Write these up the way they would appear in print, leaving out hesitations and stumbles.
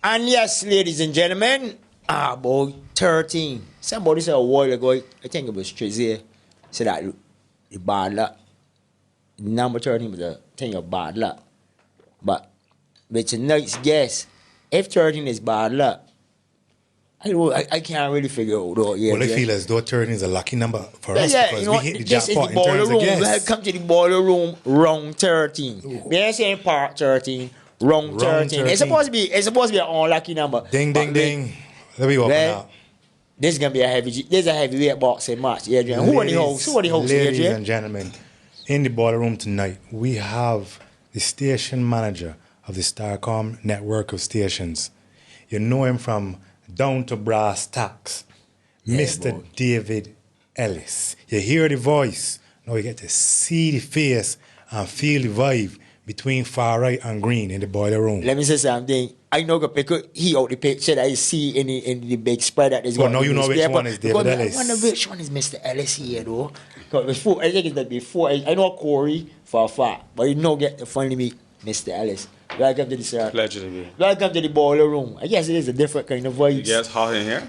And yes, ladies and gentlemen, about 13. Somebody said a while ago, I think it was Tracy, said that the bad luck. Number 13 was a thing of bad luck. But it's a nice guess. If 13 is bad luck, I can't really figure out though. Well, I feel as though 13 is a lucky number for us because we hit the this jackpot is the in terms room. of guess. Welcome to the boiler room, round 13. We ain't saying part 13, round 13. It's supposed to be an unlucky number. Ding, ding, ding. Let me open up. This is gonna be a heavyweight boxing match, Adrian. Who are the hosts, Ladies Adrian? and gentlemen, in the boiler room tonight, we have the station manager of the Starcom network of stations. You know him from Down to Brasstacks, Mr. David Ellis. You hear the voice, now you get to see the face and feel the vibe between far right and green in the boiler room. Let me say something. I know because he out the picture that I see in the big spread that is going. Now you know which one is David Ellis. I wonder which one is Mr. Ellis here though. Because before, I think it's like before. I know Corey for a fact, but you know get to finally meet Mr. Ellis. Welcome to the sir. Pleasure to be. Welcome to the boiler room. I guess it is a different kind of voice. It gets hot in here?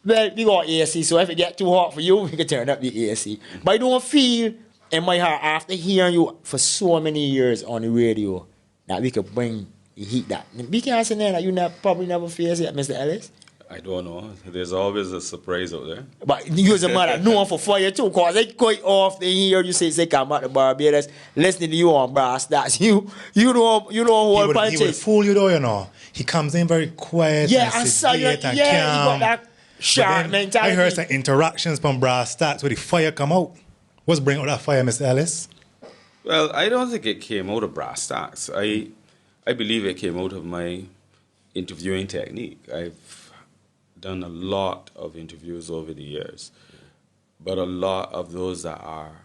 Well, we got AC, so if it get too hot for you, we can turn up the AC. But I don't feel in my heart after hearing you for so many years on the radio that we could bring the heat that. We can't say that you probably never face it, Mr. Ellis. I don't know. There's always a surprise out there. But you as a man that known for fire too, because I quite often hear you say come out to Barbados, listening to you on Brasstacks. You don't hold punches. He would fool you though, you know. He comes in very quiet and sedate and calm. He got that sharp mentality. I heard some interactions from Brasstacks where the fire come out. What's bringing out that fire, Mr. Ellis? Well, I don't think it came out of Brasstacks. I believe it came out of my interviewing technique. I've done a lot of interviews over the years, but a lot of those that are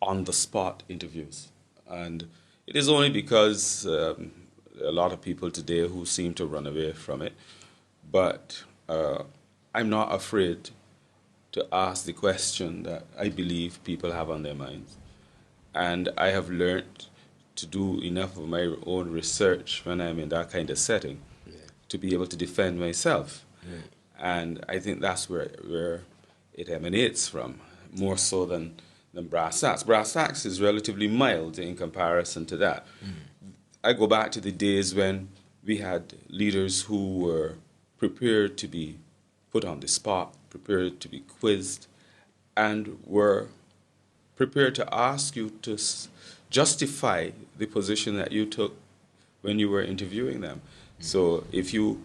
on-the-spot interviews. And it is only because a lot of people today who seem to run away from it, but I'm not afraid to ask the question that I believe people have on their minds. And I have learned to do enough of my own research when I'm in that kind of setting to be able to defend myself. And I think that's where it emanates from, more so than Brasstacks. Brasstacks is relatively mild in comparison to that. I go back to the days when we had leaders who were prepared to be put on the spot, prepared to be quizzed, and were prepared to ask you to justify the position that you took when you were interviewing them. So if you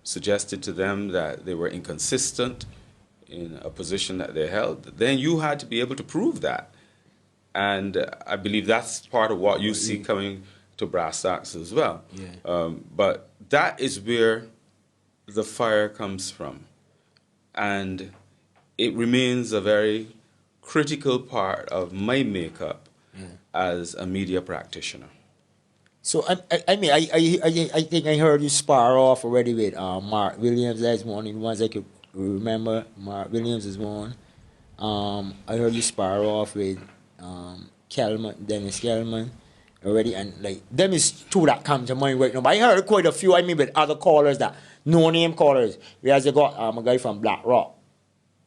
suggested to them that they were inconsistent in a position that they held, then you had to be able to prove that. And I believe that's part of what you see coming to Brasstacks as well. But that is where the fire comes from. And it remains a very critical part of my makeup as a media practitioner. So I mean I think I heard you spar off already with Mark Williams. That's one of the ones I could remember. Mark Williams is one. I heard you spar off with Dennis Kelman already, and like them is two that come to mind right now. But I heard quite a few. I mean with other callers that no name callers. We also got a guy from Black Rock.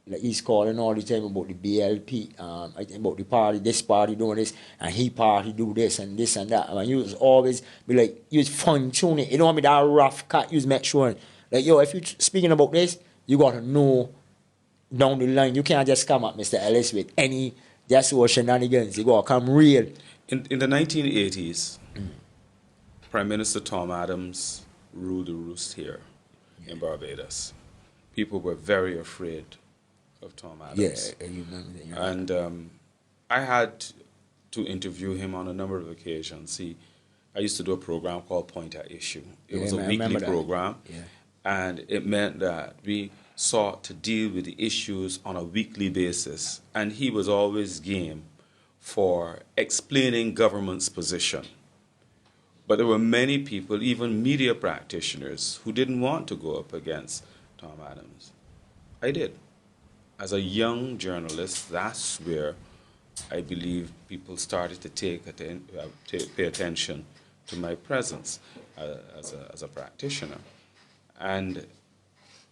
Like he's calling all the time about the BLP, I think about the party, this party doing this, and he party do this and that. I mean, you was always be like, you was fine tuning. You don't want me that rough cut. You was make sure, like, yo, if you speaking about this, you got to know down the line. You can't just come up, Mr. Ellis, with any just or shenanigans. You got to come real. In the 1980s, Prime Minister Tom Adams ruled the roost here in Barbados. People were very afraid of Tom Adams. Yeah, you remember that. And I had to interview him on a number of occasions. I used to do a program called Point at Issue. It was a weekly program, and it meant that we sought to deal with the issues on a weekly basis. And he was always game for explaining government's position. But there were many people, even media practitioners, who didn't want to go up against Tom Adams. I did. As a young journalist, that's where I believe people started to pay attention to my presence as a practitioner. And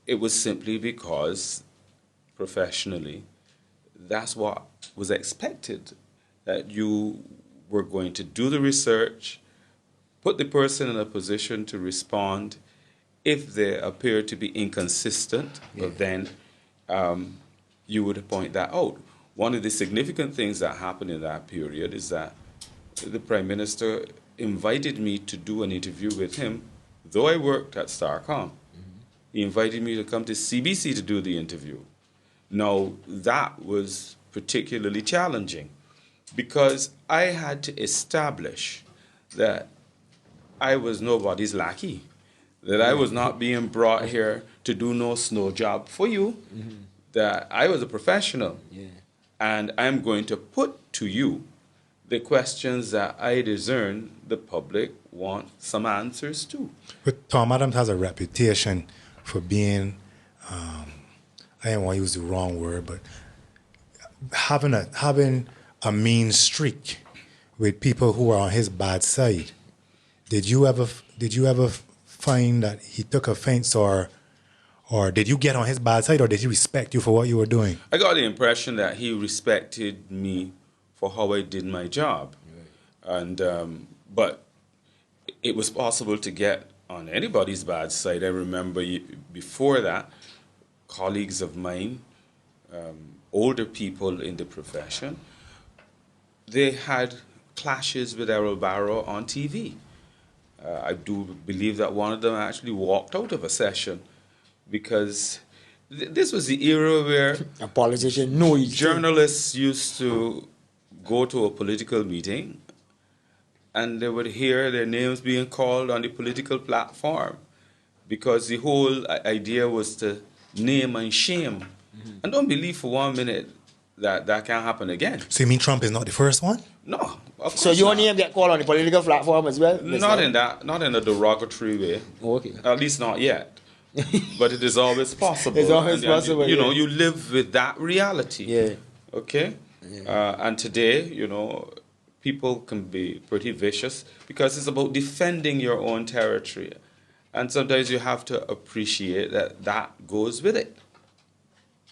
it was simply because professionally, that's what was expected, that you were going to do the research, put the person in a position to respond. If they appear to be inconsistent, then you would point that out. One of the significant things that happened in that period is that the Prime Minister invited me to do an interview with him, though I worked at Starcom. He invited me to come to CBC to do the interview. Now, that was particularly challenging because I had to establish that I was nobody's lackey, that I was not being brought here to do no snow job for you, that I was a professional. And I'm going to put to you the questions that I discern the public want some answers to. But Tom Adams has a reputation for being, I don't want to use the wrong word, but having a mean streak with people who are on his bad side. Did you ever find that he took offense, or did you get on his bad side, or did he respect you for what you were doing? I got the impression that he respected me for how I did my job, and but it was possible to get on anybody's bad side. I remember before that, colleagues of mine, older people in the profession, they had clashes with Errol Barrow on TV. I do believe that one of them actually walked out of a session because this was the era where A politician knows journalists used to go to a political meeting and they would hear their names being called on the political platform because the whole idea was to name and shame. And don't believe for 1 minute that that can happen again. So you mean Trump is not the first one? No, of course So your not. name get called on the political platform as well? Not in a derogatory way. Okay. At least not yet. But it is always possible. It's always possible, You know, yeah. you live with that reality. Yeah. Okay? And today, you know, people can be pretty vicious because it's about defending your own territory. And sometimes you have to appreciate that that goes with it.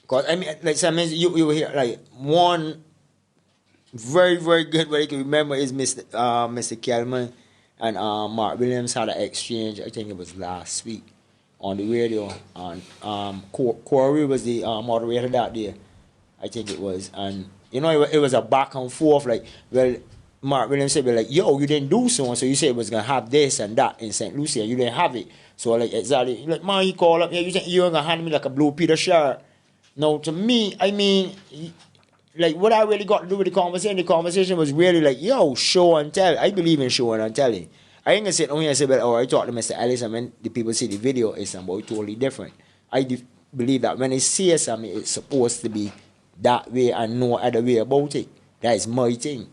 Because, I mean, like, sometimes you hear, like, one very, very good way you can remember is Mr. Kelman and Mark Williams had an exchange, I think it was last week, on the radio. And Corey was the moderator that day, I think it was. And, you know, it was a back and forth, like, well, Mark Williams said, like, yo, you didn't do so, and so you said it was going to have this and that in St. Lucie, and you didn't have it. So, like, exactly, like, man, you call up, yeah, you think you're going to hand me like a Blue Peter shirt. Now, to me, I mean, like, what I really got to do with the conversation was really like, yo, show and tell. I believe in showing and telling. I ain't going to sit down here and say, well, I talked to Mr. Ellis, and when the people see the video, it's something totally different. I believe that when they see something, it's supposed to be that way and no other way about it. That is my thing.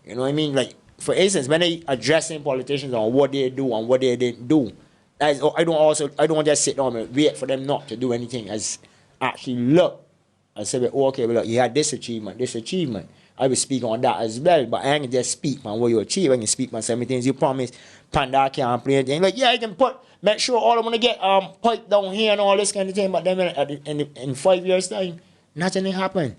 You know what I mean? Like, for instance, when they addressing politicians on what they do and what they didn't do, that is, I don't just sit down and wait for them not to do anything. As actually look and say, well, okay, well, look, you had this achievement. I will speak on that as well, but I ain't just speak on what you achieve. I can speak on some things you promise. Panda can't play anything. Like, yeah, I can make sure all I'm gonna get pipe down here and all this kind of thing, but then in 5 years' time, nothing happen.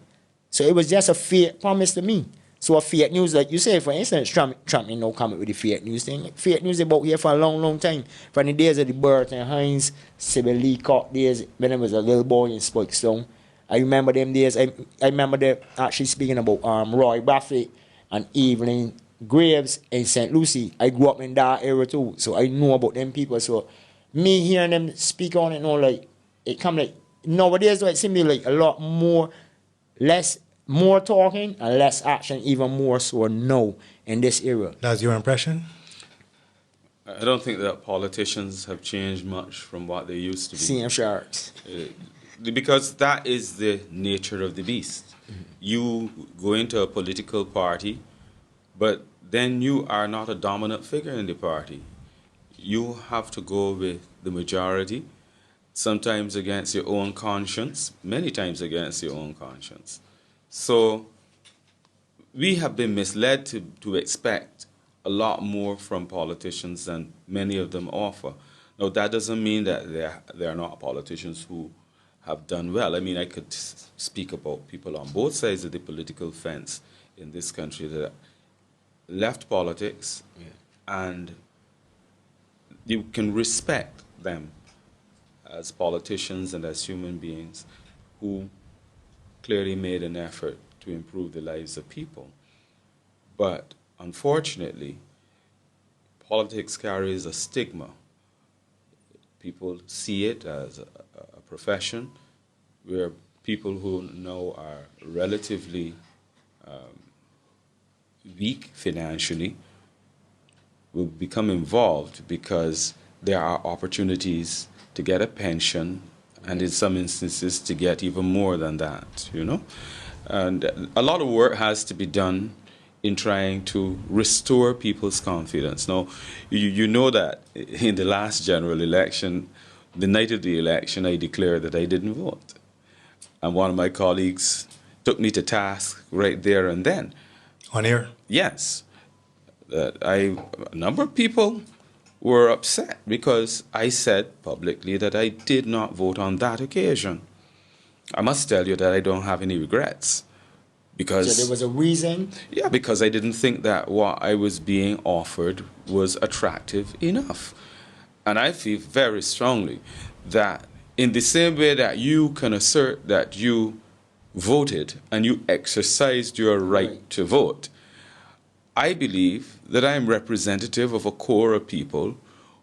So it was just a fake promise to me. So a fake news, like you say, for instance, Trump ain't no comment with the fake news thing. Like, fake news about here for a long, long time. From the days of the Burton Hines, Sybil Leacock days, when I was a little boy in Spokestone. I remember them days. I remember them actually speaking about Roy Buffett and Evelyn Graves in St. Lucie. I grew up in that era too, so I know about them people. So me hearing them speak on it, you know, like, it come like, nowadays, it seems to be like a lot more, more talking and less action, even more so now in this era. That's your impression? I don't think that politicians have changed much from what they used to be. Same shirts. Because that is the nature of the beast. You go into a political party, but then you are not a dominant figure in the party. You have to go with the majority, sometimes against your own conscience, many times against your own conscience. So we have been misled to expect a lot more from politicians than many of them offer. Now, that doesn't mean that there are not politicians who have done well. I mean, I could speak about people on both sides of the political fence in this country that left politics, and you can respect them as politicians and as human beings who clearly made an effort to improve the lives of people. But unfortunately, politics carries a stigma. People see it as a profession where people who now are relatively weak financially will become involved because there are opportunities to get a pension, and in some instances to get even more than that, you know. And a lot of work has to be done in trying to restore people's confidence. Now, you know that in the last general election, the night of the election, I declared that I didn't vote. And one of my colleagues took me to task right there and then. On air? Yes. That a number of people were upset because I said publicly that I did not vote on that occasion. I must tell you that I don't have any regrets. Because So there was a reason. yeah, because I didn't think that what I was being offered was attractive enough. And I feel very strongly that in the same way that you can assert that you voted and you exercised your right to vote, I believe that I am representative of a core of people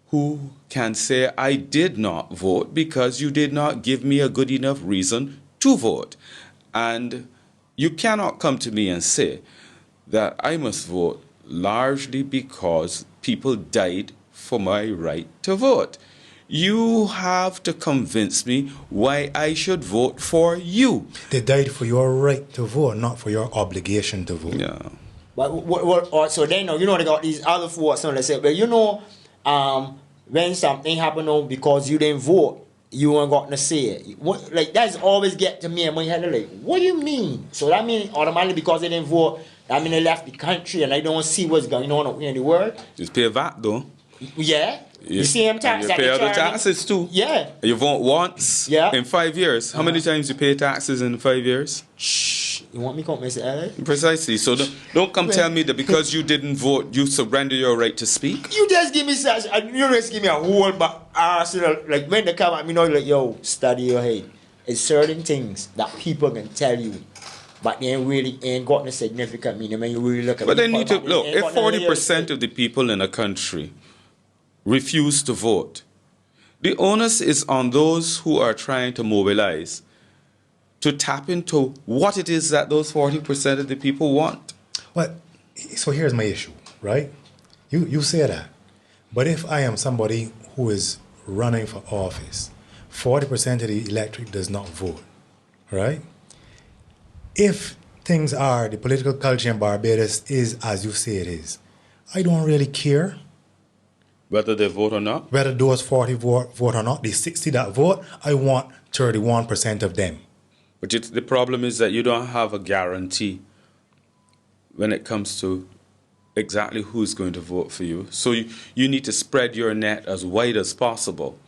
who can say, I did not vote because you did not give me a good enough reason to vote. And you cannot come to me and say that I must vote largely because people died for my right to vote. You have to convince me why I should vote for you. They died for your right to vote, not for your obligation to vote. Yeah. But so then you know they got these other forces. So they say, well, you know, when something happened, because you didn't vote, you ain't got to say it. What, like that's always get to me in my head. Like, what do you mean? So that means automatically because they didn't vote, I mean they left the country and I don't see what's going on in the world. Just pay VAT though. Yeah. You see them taxes. You pay other taxes too. Yeah. You vote once in 5 years. How many times you pay taxes in 5 years? Shh. You want me to come, Mr. Ellis? Precisely. So don't come tell me that because you didn't vote, you surrender your right to speak. You just give me such, you just give me a whole arsenal. Like when they come at me now, like, yo, study your head. It's certain things that people can tell you, but they really ain't got no significant meaning when you really look at it. But they need to, look, if 40% of the people in a country refuse to vote, the onus is on those who are trying to mobilize to tap into what it is that those 40% of the people want. But, so here's my issue, right? You say that. But if I am somebody who is running for office, 40% of the electorate does not vote, right? If things are, the political culture in Barbados is as you say it is, I don't really care. Whether they vote or not? Whether those 40 vote or not, the 60 that vote, I want 31% of them. But the problem is that you don't have a guarantee when it comes to exactly who's going to vote for you. So you need to spread your net as wide as possible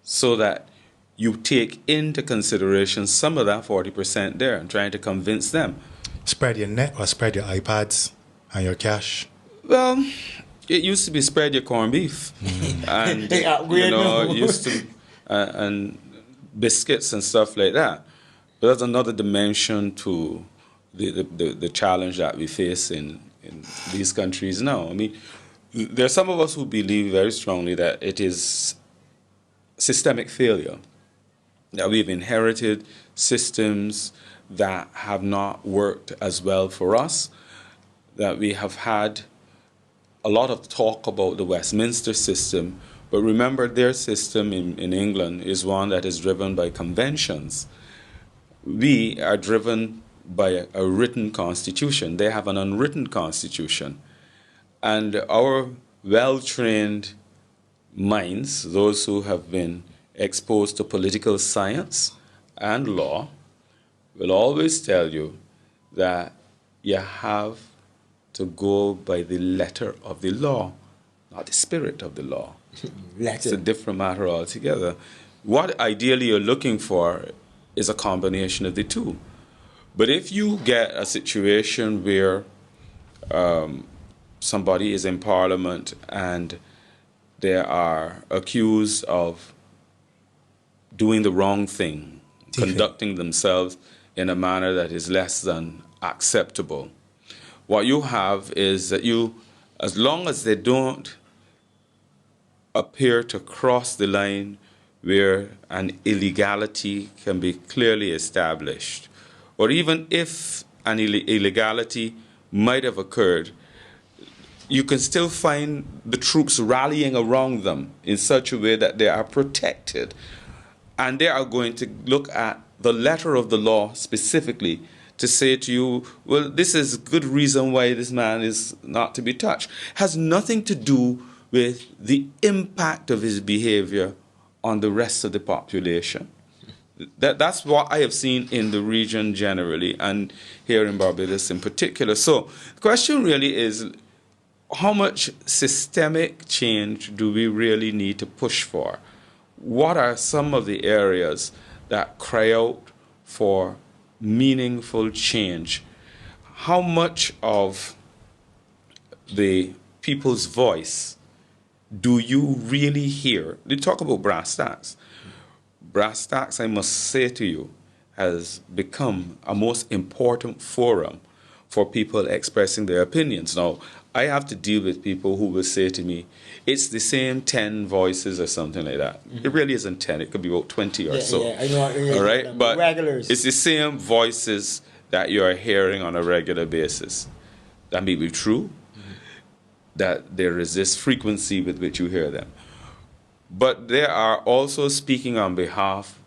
so that you take into consideration some of that 40% there and trying to convince them. Spread your net or spread your iPads and your cash? Well, it used to be spread your corned beef. And, it used to, and biscuits and stuff like that. But that's another dimension to the challenge that we face in these countries now. I mean, there are some of us who believe very strongly that it is systemic failure, that we've inherited systems that have not worked as well for us, that we have had a lot of talk about the Westminster system, but remember their system in England is one that is driven by conventions. We are driven by a written constitution. They have an unwritten constitution. And our well-trained minds, those who have been exposed to political science and law, will always tell you that you have to go by the letter of the law, not the spirit of the law. It's a different matter altogether. What ideally you're looking for is a combination of the two. But if you get a situation where somebody is in Parliament and they are accused of doing the wrong thing, conducting themselves in a manner that is less than acceptable, what you have is that you, as long as they don't appear to cross the line where an illegality can be clearly established, or even if an illegality might have occurred, you can still find the troops rallying around them in such a way that they are protected. And they are going to look at the letter of the law specifically to say to you, well, this is good reason why this man is not to be touched. Has nothing to do with the impact of his behavior on the rest of the population. That's what I have seen in the region generally, and here in Barbados in particular. So the question really is, how much systemic change do we really need to push for? What are some of the areas that cry out for meaningful change? How much of the people's voice do you really hear? They talk about Brasstacks. Brasstacks, I must say to you, has become a most important forum for people expressing their opinions. Now, I have to deal with people who will say to me, it's the same 10 voices or something like that. Mm-hmm. It really isn't 10. It could be about 20 or so. Yeah, I know. All right? But regulars. It's the same voices that you are hearing on a regular basis. That may be true, that there is this frequency with which you hear them. But they are also speaking on behalf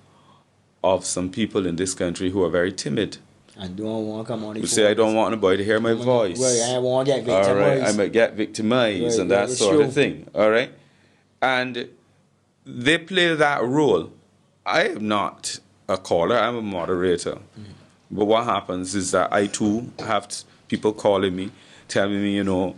of some people in this country who are very timid. And don't want to come on the who say, I don't want nobody to hear my voice. Right, I won't get victimized. All right, I might get victimized, right, and that sort true. of thing. All right? And they play that role. I am not a caller, I'm a moderator. Mm-hmm. But what happens is that I too have people calling me, telling me, well,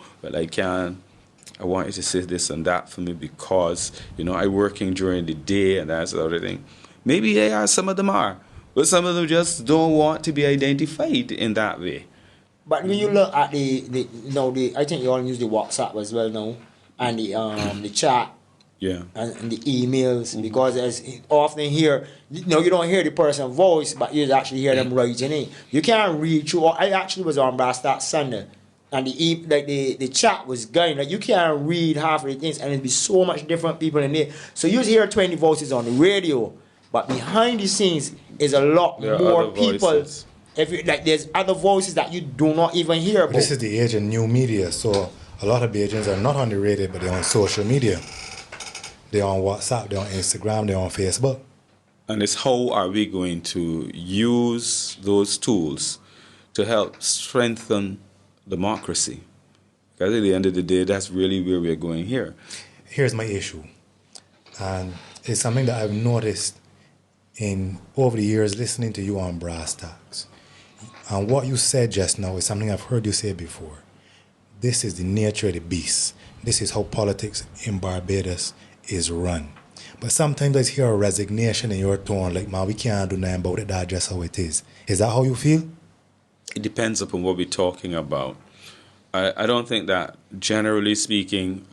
I want you to say this and that for me because, I'm working during the day and that sort of thing. Maybe some of them are. But some of them just don't want to be identified in that way. But when you look at I think you all use the WhatsApp as well now, and the chat, and the emails, because as often here, you don't hear the person's voice, but you actually hear them writing it. You can't read through. I actually was on Brasstacks Sunday, and the chat was going. Like you can't read half of the things, and it'd be so much different people in there. So you hear 20 voices on the radio. But behind the scenes is a lot more people. There's other voices that you do not even hear about. This is the age of new media, so a lot of Bajans are not on the radio, but they're on social media. They're on WhatsApp, they're on Instagram, they're on Facebook. And it's how are we going to use those tools to help strengthen democracy? Because at the end of the day, that's really where we're going here. Here's my issue. And it's something that I've noticed over the years listening to you on Brasstacks. And what you said just now is something I've heard you say before. This is the nature of the beast. This is how politics in Barbados is run. But sometimes I hear a resignation in your tone, like, man, we can't do nothing about it, that's just how it is. Is that how you feel? It depends upon what we're talking about. I don't think that, generally speaking,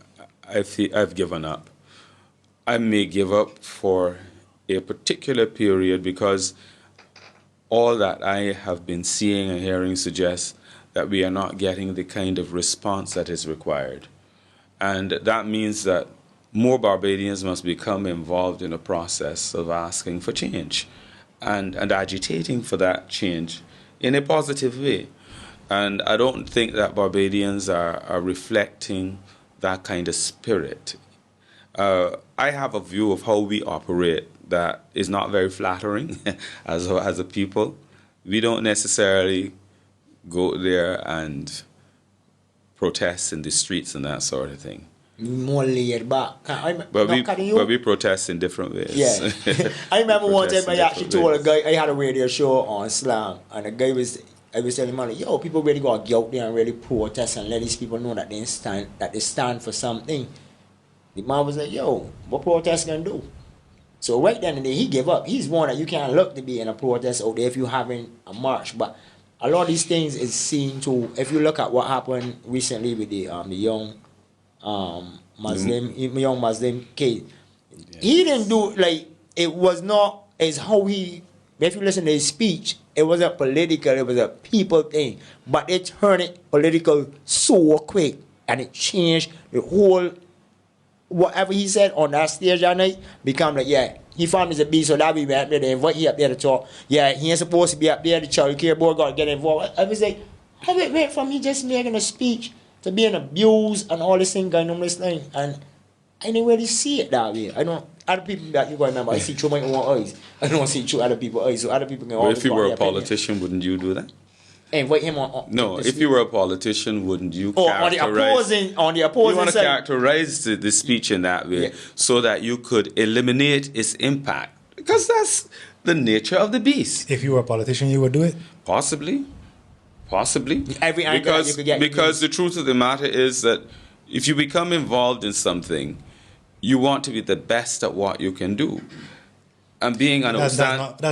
I've given up. I may give up for a particular period because all that I have been seeing and hearing suggests that we are not getting the kind of response that is required. And that means that more Barbadians must become involved in a process of asking for change and agitating for that change in a positive way. And I don't think that Barbadians are reflecting that kind of spirit. I have a view of how we operate that is not very flattering as a people. We don't necessarily go there and protest in the streets and that sort of thing. More laid back. But we protest in different ways. Yeah. I remember one time I actually told a guy, I had a radio show on Slam, and the guy I was telling him, yo, people really got to get out there and really protest and let these people know that they stand for something. The man was like, yo, what protest gonna do? So right then and there, he gave up. He's one that you can't look to be in a protest out there if you're having a march. But a lot of these things is seen to, if you look at what happened recently with the young young Muslim kid, he didn't do, like, it was not as how he, if you listen to his speech, it wasn't political, it was a people thing. But it turned it political so quick, and it changed the whole, whatever he said on that stage that night, become like, yeah, he found his a beast, so that we went there, they invite you up there to talk. Yeah, he ain't supposed to be up there, the child care board got to get involved. I was like, how it went from he just making a speech to being abused and all this thing going on this thing, and I didn't really see it that way. I don't, other people that you got to remember, I see through my own eyes. I don't see through other people's eyes, so other people can Well, always if you were a opinion. politician, wouldn't you do that? Invite him on No, the if speech. you were a politician, wouldn't you on the characterize... opposing You want to side. characterize the speech in that way Yeah. so that you could eliminate its impact. Because that's the nature of the beast. If you were a politician, you would do it? Possibly. Every angle that you could get. Because the truth of the matter is that if you become involved in something, you want to be the best at what you can do. And being an That's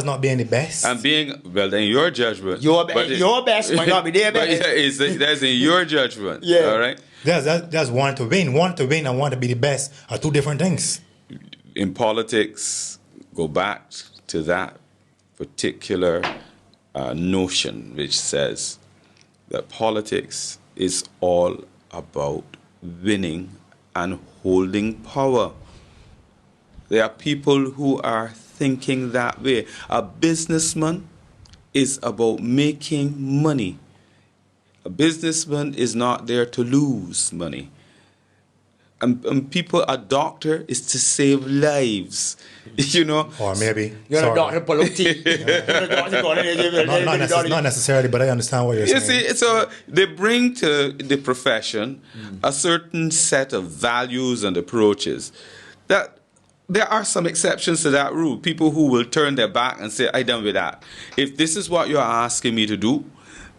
not being the best. and being, well, in your judgment. Your but your best might not be their But best. that's in your judgment. Yeah. All right? That's want to win. Want to win and want to be the best are two different things. In politics, go back to that particular notion which says that politics is all about winning and holding power. There are people who are thinking that way. A businessman is about making money. A businessman is not there to lose money. And people, a doctor is to save lives, you know. Or maybe. You're sorry. a doctor, politic. Not necessarily, but I understand what you're You saying. see, so they bring to the profession a certain set of values and approaches that there are some exceptions to that rule. People who will turn their back and say, I'm done with that. If this is what you're asking me to do,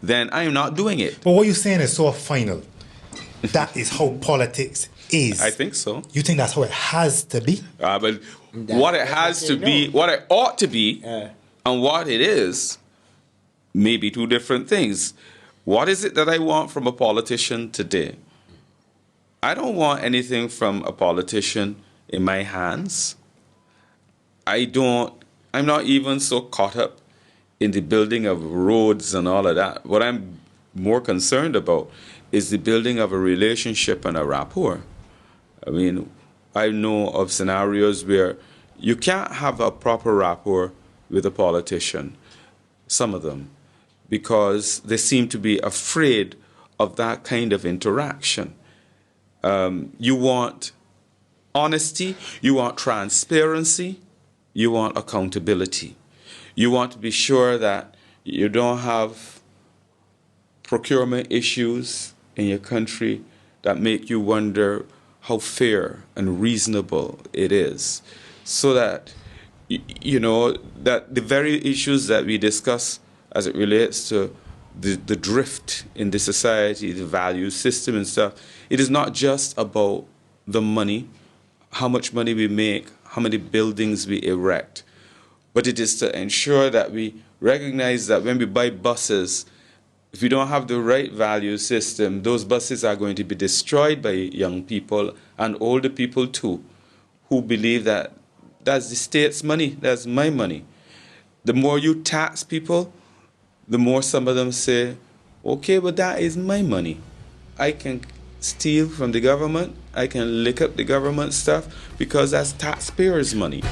then I am not doing it. But what you're saying is so final. That is how politics is. I think so. You think that's how it has to be? But what it has to be, what it ought to be, and what it is, may be two different things. What is it that I want from a politician today? I don't want anything from a politician in my hands. I'm not even so caught up in the building of roads and all of that. What I'm more concerned about is the building of a relationship and a rapport. I mean, I know of scenarios where you can't have a proper rapport with a politician, some of them, because they seem to be afraid of that kind of interaction. You want honesty, you want transparency, you want accountability. You want to be sure that you don't have procurement issues in your country that make you wonder how fair and reasonable it is, so that that the very issues that we discuss as it relates to the drift in the society, the value system and stuff, it is not just about the money, how much money we make, how many buildings we erect, but it is to ensure that we recognize that when we buy buses, if we don't have the right value system, those buses are going to be destroyed by young people and older people too, who believe that that's the state's money, that's my money. The more you tax people, the more some of them say, okay, but that is my money. I can steal from the government, I can lick up the government stuff because that's taxpayers' money.